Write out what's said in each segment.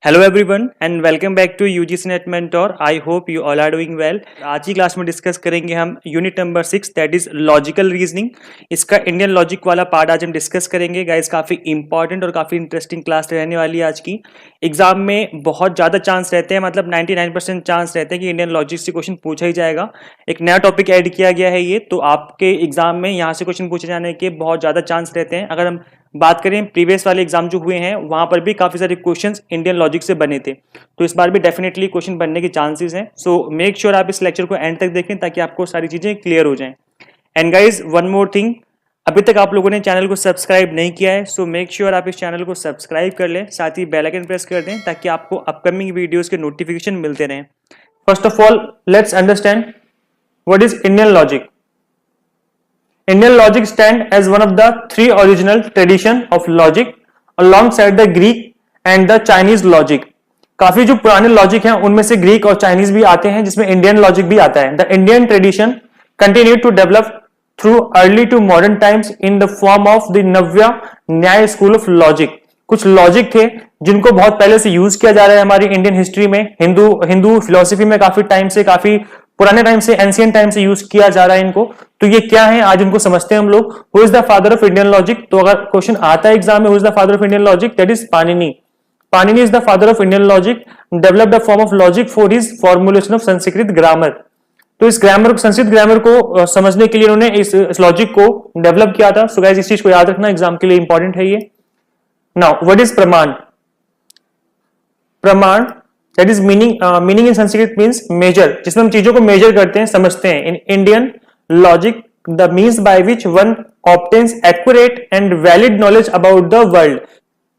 Hello everyone and welcome back to UGC NET mentor. I hope you all are doing well. आज की class में discuss करेंगे हम unit number 6 that is logical reasoning. इसका Indian logic वाला part आज हम डिस्कस करेंगे। गाइस काफी इंपॉर्टेंट और काफी इंटरेस्टिंग क्लास रहने वाली है आज की। एग्जाम में बहुत ज्यादा चांस रहते हैं, मतलब 99% चांस रहते हैं कि इंडियन लॉजिक से क्वेश्चन पूछा ही जाएगा। एक नया टॉपिक ऐड किया गया है ये, तो आपके एग्जाम में यहाँ से क्वेश्चन पूछे जाने के बहुत ज्यादा चांस रहते हैं। अगर हम बात करें प्रीवियस वाले एग्जाम जो हुए हैं वहां पर भी काफी सारे क्वेश्चंस इंडियन लॉजिक से बने थे, तो इस बार भी डेफिनेटली क्वेश्चन बनने के चांसेस हैं। सो मेक श्योर आप इस लेक्चर को एंड तक देखें ताकि आपको सारी चीजें क्लियर हो जाएं। And guys one more thing, अभी तक आप लोगों ने चैनल को सब्सक्राइब नहीं किया है, सो मेक श्योर आप इस चैनल को सब्सक्राइब कर लें, साथ ही बेल आइकन प्रेस कर दें ताकि आपको अपकमिंग वीडियोस के नोटिफिकेशन मिलते रहें। First of all let's understand what is Indian logic. Indian logic stand as one of the three original tradition of logic alongside the Greek and the Chinese logic। काफी जो पुराने logic हैं उनमें से Greek और Chinese भी आते हैं, जिसमें इंडियन लॉजिक भी आता है। The Indian tradition continue to develop through early to modern times in the form of the Navya Nyaya school of logic. कुछ लॉजिक थे जिनको बहुत पहले से यूज किया जा रहा है हमारी इंडियन हिस्ट्री में, हिंदू फिलोसफी में काफी टाइम से, काफी पुराने टाइम से, एंशियंट टाइम से यूज किया जा रहा है इनको। तो ये क्या है आज उनको समझते हैं हम लोग। Who is the father of Indian logic? तो अगर क्वेश्चन आता है एग्जाम में who is the father of Indian logic, that is Panini. Panini is the father of Indian logic, developed the form of logic for his formulation of Sanskrit grammar. तो इस grammar, Sanskrit grammar को समझने के लिए उन्होंने इस लॉजिक को डेवलप किया था। सो गाइस इस चीज को याद रखना, एग्जाम के लिए इंपॉर्टेंट है ये। Now what is pramana? Pramana that is meaning in Sanskrit means measure, जिसमें हम चीजों को मेजर करते हैं, समझते हैं। In Indian logic the means by which one obtains accurate and valid knowledge about the world.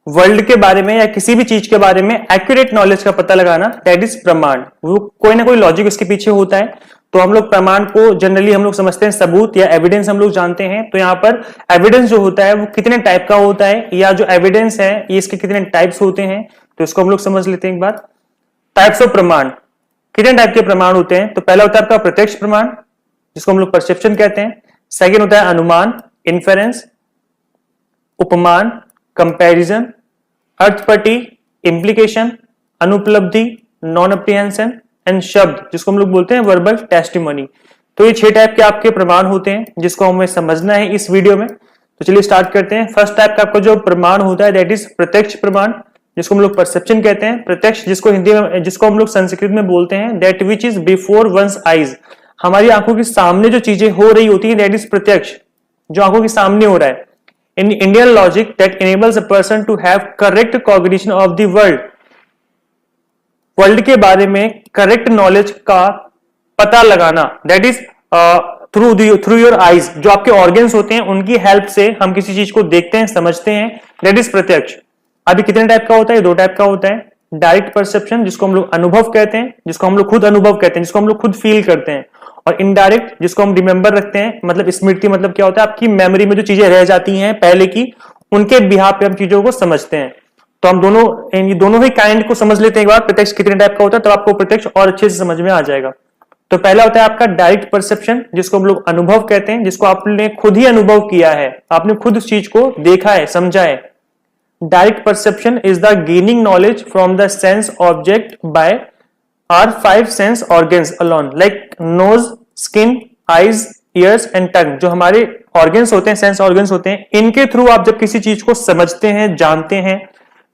World के बारे में या किसी भी चीज के बारे में एक्यूरेट नॉलेज का पता लगाना, दैट इज प्रमाण। वो कोई ना कोई लॉजिक उसके पीछे होता है। तो हम लोग प्रमाण को जनरली हम लोग समझते हैं सबूत या एविडेंस हम लोग जानते हैं। तो यहाँ पर एविडेंस जो होता है वो कितने टाइप का होता है, या जो एविडेंस है ये इसके कितने टाइप्स होते हैं, तो इसको हम लोग समझ लेते हैं एक बार। टाइप्स ऑफ प्रमाण, कितने टाइप के प्रमाण होते हैं? तो पहला होता है आपका प्रत्यक्ष प्रमाण, जिसको हम लोग परसेप्शन कहते हैं। सेकेंड होता है anumana, inference. Upamana, comparison. Arthapatti, implication. Anupalabdhi, non apprehension. And shabda, जिसको हम लोग बोलते हैं वर्बल टेस्टिमनी। तो ये 6 टाइप के आपके प्रमाण होते हैं जिसको हमें समझना है इस वीडियो में। तो चलिए स्टार्ट करते हैं। फर्स्ट टाइप का आपका जो प्रमाण होता है दैट इज प्रत्यक्ष प्रमाण, जिसको हम लोग परसेप्शन कहते हैं। प्रत्यक्ष, जिसको हिंदी में, जिसको हम लोग संस्कृत में बोलते हैं that which is before one's eyes. हमारी आंखों के सामने जो चीजें हो रही होती है दैट इज प्रत्यक्ष, जो आंखों के सामने हो रहा है। In Indian logic that enables a person to have correct cognition of the world. World के बारे में करेक्ट नॉलेज का पता लगाना, that is through your eyes. जो आपके ऑर्गन्स होते हैं उनकी हेल्प से हम किसी चीज को देखते हैं, समझते हैं, दैट इज प्रत्यक्ष। अभी कितने टाइप का होता है? 2 टाइप का होता है। डायरेक्ट परसेप्शन, जिसको हम लोग अनुभव कहते हैं, जिसको हम लोग खुद अनुभव कहते हैं, जिसको हम लोग खुद फील करते हैं। और इनडायरेक्ट, जिसको हम रिमेंबर रखते हैं, मतलब स्मृति, मतलब क्या होता है आपकी मेमोरी में जो चीजें रह जाती हैं पहले की, उनके बिहाफ पे हम चीजों को समझते हैं। तो हम ये दोनों ही काइंड को समझ लेते हैं एक बार। प्रत्यक्ष कितने टाइप का होता है तो आपको प्रत्यक्ष और अच्छे से समझ में आ जाएगा। तो पहला होता है आपका डायरेक्ट परसेप्शन, जिसको हम लोग अनुभव कहते हैं, जिसको आपने खुद ही अनुभव किया है, आपने खुद उस चीज को देखा है, समझा है। Direct perception is the gaining knowledge from the sense object by our 5 sense organs alone, like nose, skin, eyes, ears and tongue। जो हमारे organs होते हैं, sense organs होते हैं, इनके थ्रू आप जब किसी चीज को समझते हैं, जानते हैं,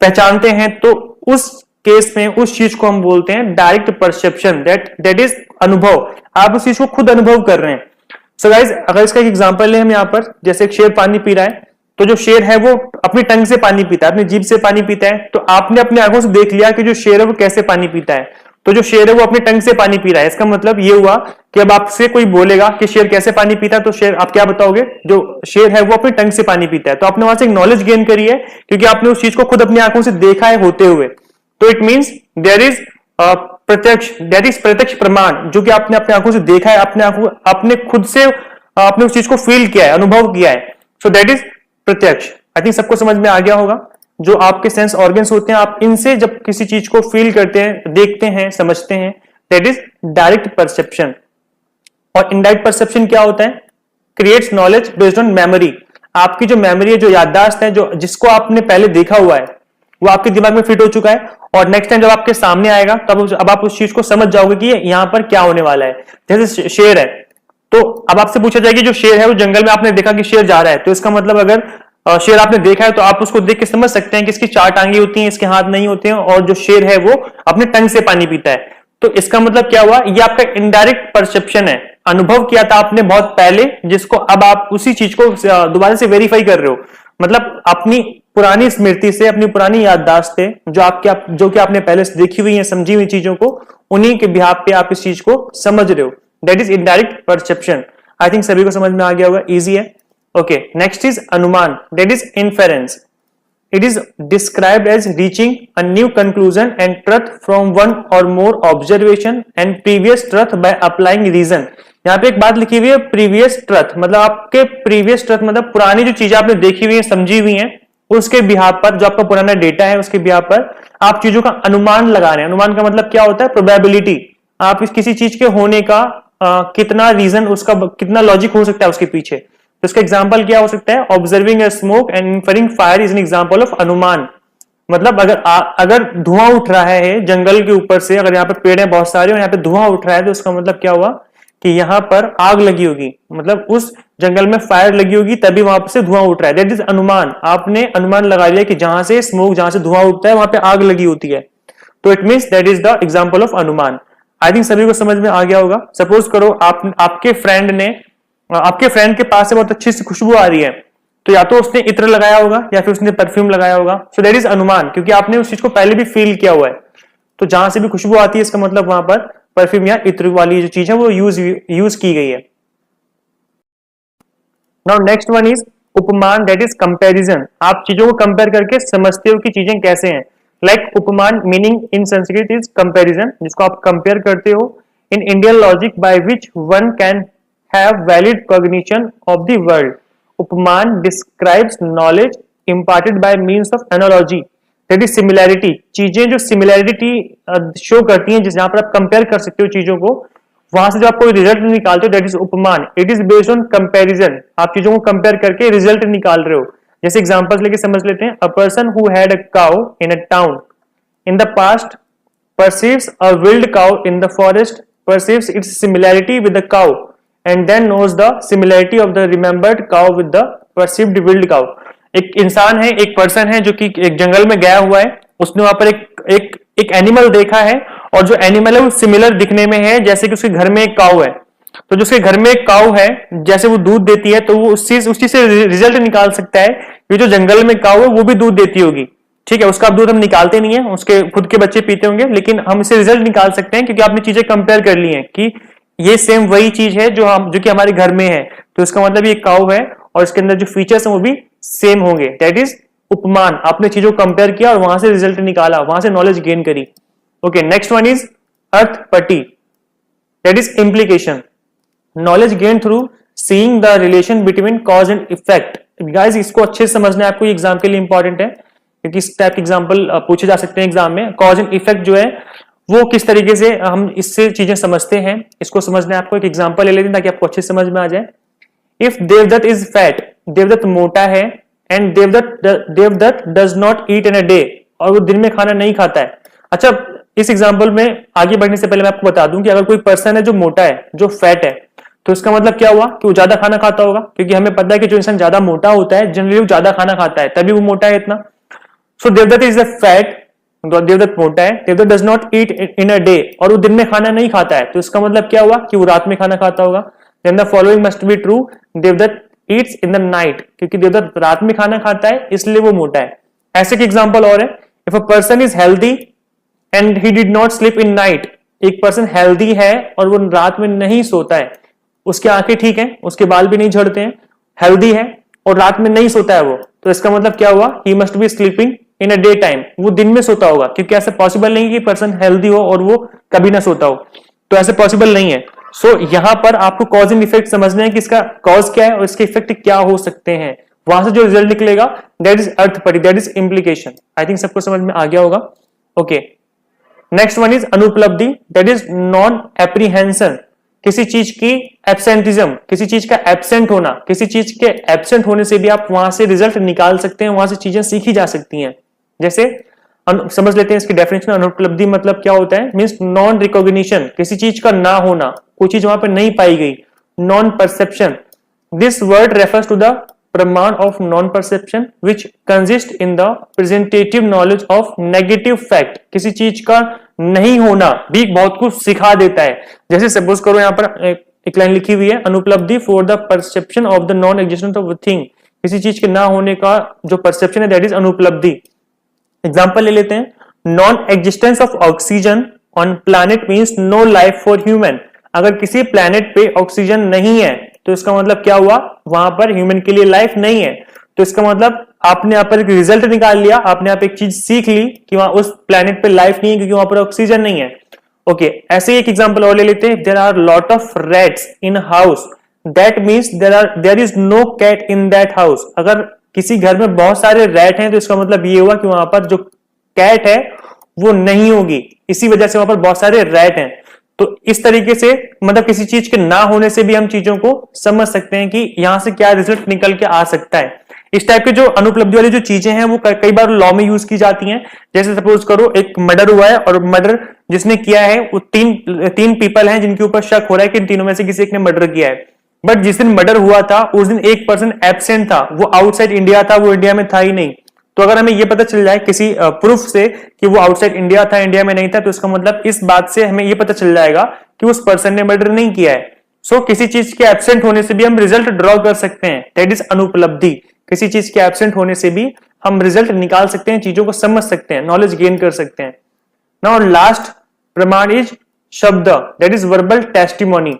पहचानते हैं, तो उस केस में उस चीज को हम बोलते हैं डायरेक्ट परसेप्शन, दैट इज अनुभव। आप उस चीज को खुद अनुभव कर रहे हैं। सो गाइज अगर इसका एक एग्जांपल लें हम यहाँ पर, जैसे एक शेर पानी पी रहा है, तो जो शेर है वो अपनी टंग से पानी पीता है, अपनी जीभ से पानी पीता है। तो आपने अपनी आंखों से देख लिया कि जो शेर है वो कैसे पानी पीता है, तो जो शेर है वो अपनी टंग से पानी पी रहा है। इसका मतलब ये हुआ कि अब आपसे कोई बोलेगा कि शेर कैसे पानी पीता है, तो शेर, आप क्या बताओगे? जो शेर है वो अपनी टंग से पानी पीता है। तो आपने वहां से एक नॉलेज गेन करी है, क्योंकि आपने उस चीज को खुद अपनी आंखों से देखा है होते हुए। तो इट मीन्स देयर इज प्रत्यक्ष, दैट इज प्रत्यक्ष प्रमाण, जो कि आपने अपनी आंखों से देखा है, अपने खुद से आपने उस चीज को फील किया है, अनुभव किया है। सो दैट इज प्रत्यक्ष। आई थिंक सबको समझ में आ गया होगा। जो आपके सेंस ऑर्गन्स होते हैं, आप इनसे जब किसी चीज को फील करते हैं, देखते हैं, समझते हैं, दैट इज डायरेक्ट परसेप्शन। और इनडायरेक्ट परसेप्शन क्या होता है? Creates knowledge based on memory. आपकी जो मेमोरी है, जो याददाश्त है, जो जिसको आपने पहले देखा हुआ है, वो आपके दिमाग में फिट हो चुका है, और नेक्स्ट टाइम जब आपके सामने आएगा तब अब आप उस चीज को समझ जाओगे कि यहाँ पर क्या होने वाला है। जैसे शेर है, तो अब आपसे पूछा जाएगा जो शेर है वो जंगल में आपने देखा कि शेर जा रहा है, तो इसका मतलब अगर शेर आपने देखा है तो आप उसको देख के समझ सकते हैं कि इसकी 4 टांगे होती हैं, इसके हाथ नहीं होते हैं, और जो शेर है वो अपने टंग से पानी पीता है। तो इसका मतलब क्या हुआ, ये आपका इनडायरेक्ट परसेप्शन है, अनुभव किया था आपने बहुत पहले, जिसको अब आप उसी चीज को दोबारा से वेरीफाई कर रहे हो। मतलब अपनी पुरानी स्मृति से, अपनी पुरानी याददाश्त से जो कि आपने पहले से देखी हुई है, समझी हुई चीजों को, उन्हीं के बिहाफ पे आप इस चीज को समझ रहे हो। That is indirect perception. I think सभी को समझ में आ गया होगा, इजी है। ओके, नेक्स्ट इज अनुमान, that is inference. It is described as reaching a new conclusion and truth from one or more observation and previous truth by applying reason। यहाँ पे एक बात लिखी हुई है previous truth, मतलब आपके previous truth मतलब पुरानी जो चीजें आपने देखी हुई है, समझी हुई हैं, उसके बिहाफ पर, जो आपका पुराना डेटा है उसके बिहाफ पर आप चीजों का अनुमान लगा रहे हैं। अनुमान का मतलब क्या होता है, प्रोबेबिलिटी। आप किसी चीज के होने का कितना रीजन, उसका कितना लॉजिक हो सकता है उसके पीछे। तो इसका एग्जांपल क्या हो सकता है, observing a smoke and inferring fire is an example of anumana. मतलब अगर धुआं उठ रहा है जंगल के ऊपर से, अगर यहाँ पे पेड़ है बहुत सारे और यहाँ पे धुआं उठ रहा है, तो उसका मतलब क्या हुआ कि यहाँ पर आग लगी होगी, मतलब उस जंगल में फायर लगी होगी, तभी वहां से धुआं उठ रहा है। दैट इज अनुमान। आपने अनुमान लगा लिया कि जहां से स्मोक, जहां से धुआं उठता है वहां पे आग लगी होती है, तो it means that is the example of anumana. I think सभी को समझ में आ गया होगा। सपोज करो आपके फ्रेंड के पास से बहुत अच्छी सी खुशबू आ रही है, तो या तो उसने इत्र लगाया होगा या फिर उसने परफ्यूम लगाया होगा। सो दैट इज अनुमान, क्योंकि आपने उस चीज को पहले भी फील किया हुआ है। तो जहां से भी खुशबू आती है, इसका मतलब वहां पर परफ्यूम या इत्र वाली जो चीज है वो यूज की गई है। नाउ नेक्स्ट वन इज उपमान, दैट इज कंपैरिजन। आप चीजों को कंपेयर करके समझते हो कि चीजें कैसे हैं। लाइक उपमान meaning in Sanskrit is comparison, जिसको आप कंपेयर करते हो। इन Indian logic bye which one can have valid cognition of the world. उपमान describes knowledge imparted by means of analogy, that is similarity। चीजें जो सिमिलैरिटी शो करती हैं, जिस जहां पर आप कंपेयर कर सकते हो चीजों को, वहां से जो आप कोई रिजल्ट निकालते हो, दैट इज उपमान। It is based on comparison. आप चीजों को कंपेयर करके रिजल्ट निकाल रहे हो। जैसे एग्जांपल्स लेके समझ लेते हैं। A person who had a cow in a town in the past perceives a wild cow in the forest, perceives its similarity with the cow and then knows the similarity of the remembered cow with the perceived wild cow। एक इंसान है, एक person है जो कि एक जंगल में गया हुआ है, उसने वहां पर एक एनिमल देखा है, और जो एनिमल है वो सिमिलर दिखने में है जैसे कि उसके घर में एक काऊ है। तो जो उसके घर में एक काऊ है, जैसे वो दूध देती है, तो वो उस चीज से रिजल्ट निकाल सकता है कि जो जंगल में काऊ है वो भी दूध देती होगी। ठीक है, उसका दूध हम निकालते नहीं है, उसके खुद के बच्चे पीते होंगे, लेकिन हम इसे रिजल्ट निकाल सकते हैं क्योंकि आपने चीजें कंपेयर कर ली हैं कि ये सेम वही चीज है जो कि हमारे घर में है। तो इसका मतलब ये काऊ है और इसके अंदर जो फीचर्स हैं वो भी सेम होंगे। दैट इज उपमान। आपने चीजों को कंपेयर किया और वहां से रिजल्ट निकाला, वहां से नॉलेज गेन करी। Okay, next one is arthapatti, that is implication. Knowledge gain through seeing the relation between cause and effect. Guys, इसको अच्छे से समझना है आपको, एग्जाम के लिए इंपॉर्टेंट है क्योंकि इस टाइप के एग्जाम्पल पूछे जा सकते हैं एग्जाम में। कॉज एंड इफेक्ट जो है वो किस तरीके से हम इससे चीजें समझते हैं, इसको समझना है आपको। एक एग्जांपल ले लेते हैं ताकि आपको अच्छे से समझ में आ जाए। If Devadatta is fat, Devadatta मोटा है, and Devadatta does not eat in a day, और वो दिन में खाना नहीं खाता है। अच्छा, इस एग्जांपल में आगे बढ़ने से पहले मैं आपको बता दूं कि अगर कोई पर्सन है जो मोटा है, जो फैट है, तो इसका मतलब क्या हुआ कि वो ज्यादा खाना खाता होगा, क्योंकि हमें पता है कि जो इंसान ज्यादा मोटा होता है जनरली वो ज्यादा खाना खाता है, तभी वो मोटा है इतना। So Devadatta is a fat, Devadatta मोटा है, Devadatta does not eat in a day, और वो दिन में खाना नहीं खाता है, तो इसका मतलब क्या हुआ कि वो रात में खाना खाता होगा। Then the following must be true, Devadatta eats in the night, क्योंकि देवदत्त रात में खाना खाता है इसलिए वो मोटा है। ऐसे की एग्जांपल और है। If a person is healthy and he did not sleep in night, एक पर्सन हेल्दी है और वो रात में नहीं सोता है, उसकी आंखें ठीक है, उसके बाल भी नहीं झड़ते हैं, हेल्दी है और रात में नहीं सोता है वो, तो इसका मतलब क्या हुआ, he must be sleeping in a day time, वो दिन में सोता होगा, क्योंकि ऐसा पॉसिबल नहीं कि पर्सन हेल्दी हो और वो कभी ना सोता हो, तो ऐसे पॉसिबल नहीं है। सो यहां पर आपको कॉज एंड इफेक्ट समझना है कि इसका कॉज क्या है और इसके इफेक्ट क्या हो सकते हैं, वहां से जो रिजल्ट निकलेगा that is arthapatti, that is implication. I think सबको समझ में आ गया होगा। Okay, next one is anupalabdhi, that is non apprehension, किसी चीज की एब्सेंटिज्म, किसी चीज का एब्सेंट होना, किसी चीज के एब्सेंट होने से भी आप वहां से रिजल्ट निकाल सकते हैं, वहां से चीजें सीखी जा सकती हैं। जैसे समझ लेते हैं इसकी डेफिनेशन। अनुपलब्धि मतलब क्या होता है, मीन्स नॉन रिकॉग्निशन, किसी चीज का ना होना, कोई चीज वहां पर नहीं पाई गई, non perception. This word refers to the pramana of non perception which consist in the presentative knowledge of negative fact. किसी चीज का नहीं होना भी बहुत कुछ सिखा देता है। जैसे सपोज करो यहाँ पर एक लाइन लिखी हुई है, anupalabdhi for the perception of the non existence of a thing. किसी चीज के ना होने का जो परसेप्शन है दैट इज अनुपलब्धि। एग्जाम्पल ले लेते हैं, non existence of oxygen on planet means no life for human. अगर किसी प्लैनेट पे ऑक्सीजन नहीं है तो इसका मतलब क्या हुआ, वहां पर ह्यूमन के लिए लाइफ नहीं है। तो इसका मतलब आपने यहाँ पर एक रिजल्ट निकाल लिया, आपने यहाँ पे एक चीज सीख ली कि वहां उस प्लैनेट पे लाइफ नहीं है क्योंकि वहां पर ऑक्सीजन नहीं है। ओके, ऐसे ही एक एग्जांपल और ले लेते हैं, there are lot of rats in house that means there is no cat in that house. अगर किसी घर में बहुत सारे रैट हैं तो इसका मतलब ये हुआ कि वहां पर जो कैट है वो नहीं होगी, इसी वजह से वहां पर बहुत सारे रैट हैं। तो इस तरीके से मतलब किसी चीज के ना होने से भी हम चीजों को समझ सकते हैं कि यहां से क्या रिजल्ट निकल के आ सकता है। इस टाइप के जो अनुपलब्धि वाली जो चीजें हैं वो कई बार लॉ में यूज की जाती हैं। जैसे सपोज करो एक मर्डर हुआ है और मर्डर जिसने किया है वो तीन पीपल हैं जिनके ऊपर शक हो रहा है कि इन तीनों में से किसी एक ने मर्डर किया है। बट जिस दिन मर्डर हुआ था उस दिन एक पर्सन एब्सेंट था, वो आउटसाइड इंडिया था, वो इंडिया में था ही नहीं। तो अगर हमें ये पता चल जाए किसी प्रूफ से कि वो आउटसाइड इंडिया था, इंडिया में नहीं था, तो इसका मतलब इस बात से हमें ये पता चल जाएगा कि उस पर्सन ने मर्डर नहीं किया है। सो किसी चीज के एब्सेंट होने से भी हम रिजल्ट ड्रॉ कर सकते हैं, दैट इज अनुपलब्धि। किसी चीज के एब्सेंट होने से भी हम रिजल्ट निकाल सकते हैं, चीजों को समझ सकते हैं, नॉलेज गेन कर सकते हैं। नाउ लास्ट प्रमाण इज शब्द, that is verbal testimony.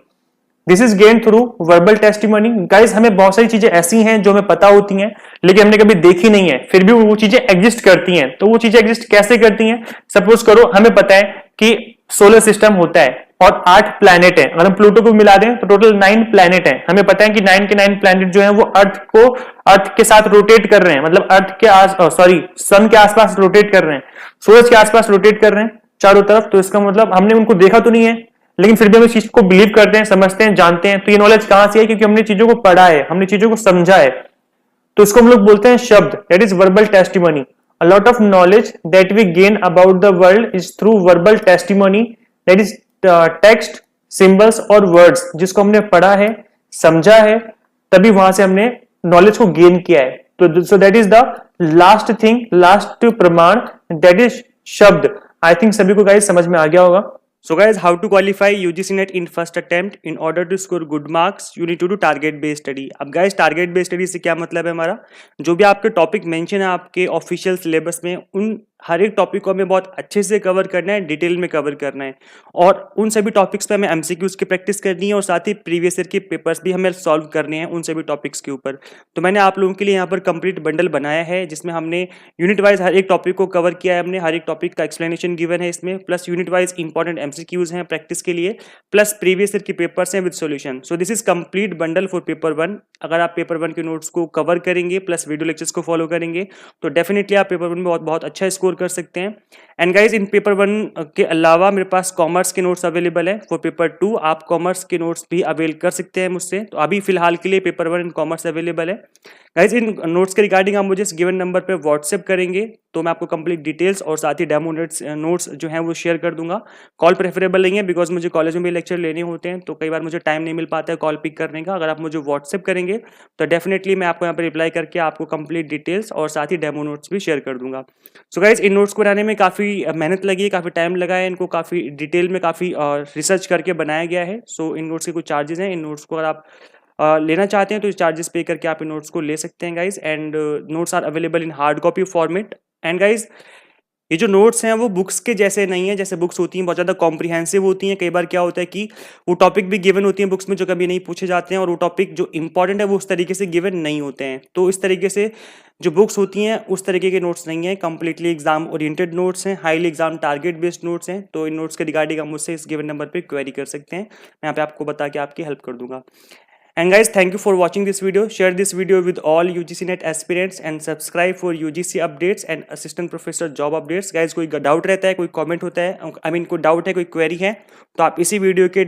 This is gain through verbal testimony. Guys हमें बहुत सारी चीजें ऐसी हैं जो हमें पता होती हैं लेकिन हमने कभी देखी नहीं है, फिर भी वो चीजें एग्जिस्ट करती हैं। तो वो चीजें एग्जिस्ट कैसे करती हैं, सपोज करो हमें पता है कि सोलर सिस्टम होता है और 8 प्लैनेट है। अगर हम प्लूटो को मिला दें तो टोटल 9 प्लैनेट है। हमें पता है कि 9 के 9 प्लैनेट जो है वो अर्थ के साथ रोटेट कर रहे हैं, मतलब सन के आसपास रोटेट कर रहे हैं, सूरज के आसपास रोटेट कर रहे हैं चारों तरफ। तो इसका मतलब हमने उनको देखा तो नहीं है लेकिन फिर भी हम इस चीज को बिलीव करते हैं, समझते हैं, जानते हैं। तो ये नॉलेज कहां से है, क्योंकि हमने चीजों को पढ़ा है, हमने चीजों को समझा है। तो इसको हम लोग बोलते हैं शब्द, that is verbal testimony. A lot of knowledge that we gain about the world is through verbal testimony, that is text, symbols और वर्ड्स, जिसको हमने पढ़ा है, समझा है, तभी वहां से हमने नॉलेज को गेन किया है। तो so that is the last thing, last प्रमाण, दैट इज शब्द। आई थिंक सभी को गाइस समझ में आ गया होगा। So guys, how to qualify UGC NET in first attempt? In order to score good marks, you need to do target based study. अब guys, target based study से क्या मतलब है हमारा, जो भी आपके टॉपिक मेंशन है आपके ऑफिशियल सिलेबस में, उन हर एक टॉपिक को हमें बहुत अच्छे से कवर करना है, डिटेल में कवर करना है, और उन सभी टॉपिक्स पे हमें एमसीक्यूज की प्रैक्टिस करनी है और साथ ही प्रीवियस ईयर के पेपर्स भी हमें सॉल्व करने हैं उन सभी टॉपिक्स के ऊपर। तो मैंने आप लोगों के लिए यहाँ पर कंप्लीट बंडल बनाया है जिसमें हमने यूनिट वाइज हर एक टॉपिक को कवर किया है, हमने हर एक टॉपिक का एक्सप्लेनेशन गिवन है इसमें, plus unit wise important MCQs हैं प्रैक्टिस के लिए, प्लस प्रीवियस ईयर के पेपर्स हैं with solution. So this is complete bundle for paper 1। अगर आप पेपर 1 के नोट्स को कवर करेंगे प्लस वीडियो लेक्चर्स को फॉलो करेंगे तो डेफिनेटली आप पेपर 1 में बहुत अच्छा स्कोर कर सकते हैं। एंड गाइज, इन पेपर 1 के अलावा मेरे पास कॉमर्स के नोट्स अवेलेबल है फॉर पेपर 2। आप कॉमर्स के नोट्स भी अवेल कर सकते हैं मुझसे। तो अभी फिलहाल के लिए पेपर 1 इन कॉमर्स अवेलेबल है। गाइज, इन नोट्स के रिगार्डिंग आप मुझे इस गिवन नंबर पे व्हाट्सएप करेंगे तो मैं आपको कंप्लीट डिटेल्स और साथ ही डेमो नोट्स जो हैं वो शेयर कर दूंगा। कॉल प्रेफरेबल नहीं है बिकॉज मुझे कॉलेज में भी लेक्चर लेने होते हैं तो कई बार मुझे टाइम नहीं मिल पाता है कॉल पिक करने का। अगर आप मुझे व्हाट्सएप करेंगे तो डेफिनेटली मैं आपको यहाँ पर रिप्लाई करके आपको कंप्लीट डिटेल्स और साथ ही डेमो नोट्स भी शेयर कर दूंगा। सो गाइज, इन नोट्स को बनाने में काफ़ी मेहनत लगी है, काफ़ी टाइम लगा है, इनको काफ़ी डिटेल में काफ़ी रिसर्च करके बनाया गया है। सो इन नोट्स के कुछ चार्जेस हैं, इन नोट्स को अगर आप लेना चाहते हैं तो इस चार्जेस पे करके आप इन नोट्स को ले सकते हैं guys. And notes are available in hard copy format. And guys, ये जो नोट्स हैं वो बुक्स के जैसे नहीं है, जैसे बुक्स होती हैं बहुत ज़्यादा कॉम्प्रिहेंसिव होती हैं। कई बार क्या होता है कि वो टॉपिक भी गिवन होती हैं बुक्स में जो कभी नहीं पूछे जाते हैं और वो टॉपिक जो इंपॉर्टेंट है वो उस तरीके से गिवन नहीं होते हैं। तो इस तरीके से जो बुक्स होती हैं उस तरीके के नोट्स नहीं है, कंप्लीटली एग्जाम ओरिएंटेड नोट्स हैं, highly exam target based notes हैं। तो इन नोट्स के रिगार्डिंग आप मुझसे इस गिवन नंबर पर क्वेरी कर सकते हैं, मैं यहाँ पे आपको बता के आपकी हेल्प कर दूंगा। And guys, thank you for watching this video. Share this video with all UGC NET aspirants and subscribe for UGC updates and assistant professor job updates. Guys, कोई डाउट रहता है, कोई कमेंट होता है, कोई डाउट है, कोई क्वेरी है, तो आप इसी वीडियो के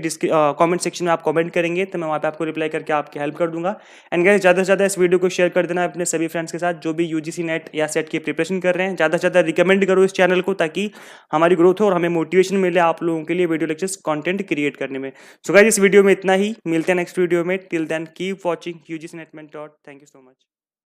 कमेंट सेक्शन में आप कमेंट करेंगे तो मैं वहाँ पे आपको रिप्लाई करके आपकी हेल्प कर दूंगा. एंड गाइस, ज़्यादा से ज़्यादा इस वीडियो को शेयर कर देना अपने सभी फ्रेंड्स के साथ जो भी UGC NET या सेट की प्रिपरेशन कर रहे हैं. ज़्यादा से ज़्यादा रिकमेंड करो इस चैनल को ताकि हमारी ग्रोथ हो और हमें मोटिवेशन मिले आप लोगों के लिए वीडियो लेक्चर्स कंटेंट क्रिएट करने में. सो गाइस, इस वीडियो में इतना ही. मिलते हैं नेक्स्ट वीडियो में. Till then keep watching UGC NET Mentor. Thank you so much.